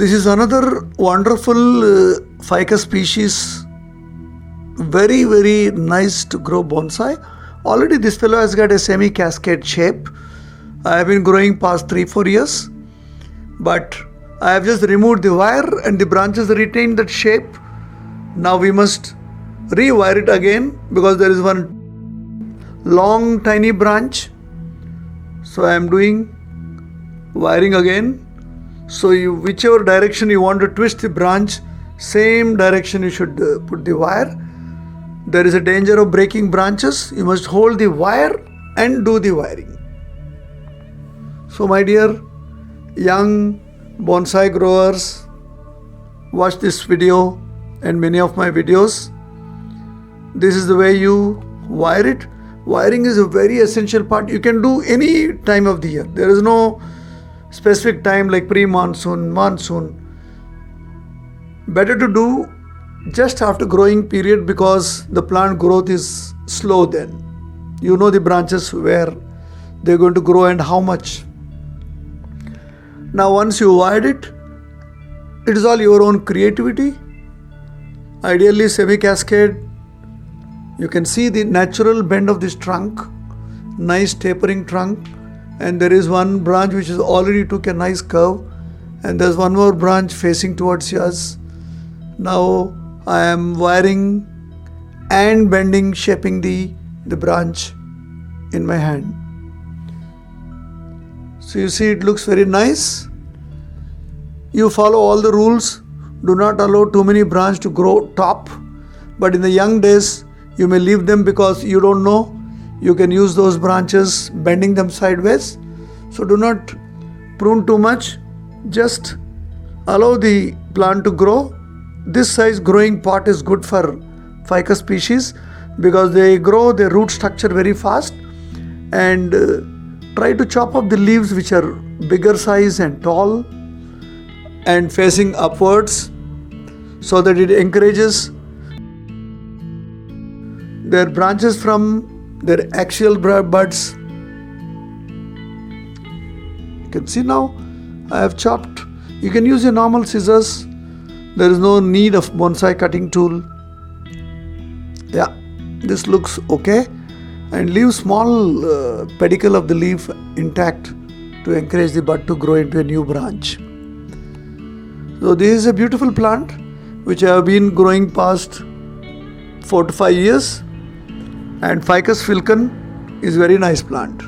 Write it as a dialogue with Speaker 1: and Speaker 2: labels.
Speaker 1: This is another wonderful ficus species. Very, very nice to grow bonsai. Already this fellow has got a semi-cascade shape. I have been growing past 3-4 years. But I have just removed the wire and the branches retain that shape. Now we must rewire it again because there is one long tiny branch. So I am doing wiring again. So whichever direction you want to twist the branch, same direction you should put the wire. There is a danger of breaking branches. You must hold the wire and do the wiring. So my dear young bonsai growers, watch this video and many of my videos. This is the way you wire it. Wiring is a very essential part. You can do any time of the year. There is no specific time like pre-monsoon, monsoon. Better to do just after growing period because the plant growth is slow then. You know the branches where they're going to grow and how much. Now once you wired it, it is all your own creativity. Ideally semi-cascade. You can see the natural bend of this trunk, nice tapering trunk, and there is one branch which is already took a nice curve, and there's one more branch facing towards us. Now I am wiring and bending, shaping the branch in my hand. So you see it looks very nice. You follow all the rules. Do not allow too many branches to grow top, but in the young days you may leave them because you don't know. You can use those branches bending them sideways. So do not prune too much. Just allow the plant to grow. This size growing pot is good for ficus species because they grow their root structure very fast, and try to chop up the leaves which are bigger size and tall and facing upwards so that it encourages their branches from their axial buds. You can see now I have chopped. You can use your normal scissors. There is no need of bonsai cutting tool. Yeah, this looks okay. And leave small pedicle of the leaf intact to encourage the bud to grow into a new branch. So this is a beautiful plant which I have been growing past 4 to 5 years, and Ficus Philcan is very nice plant.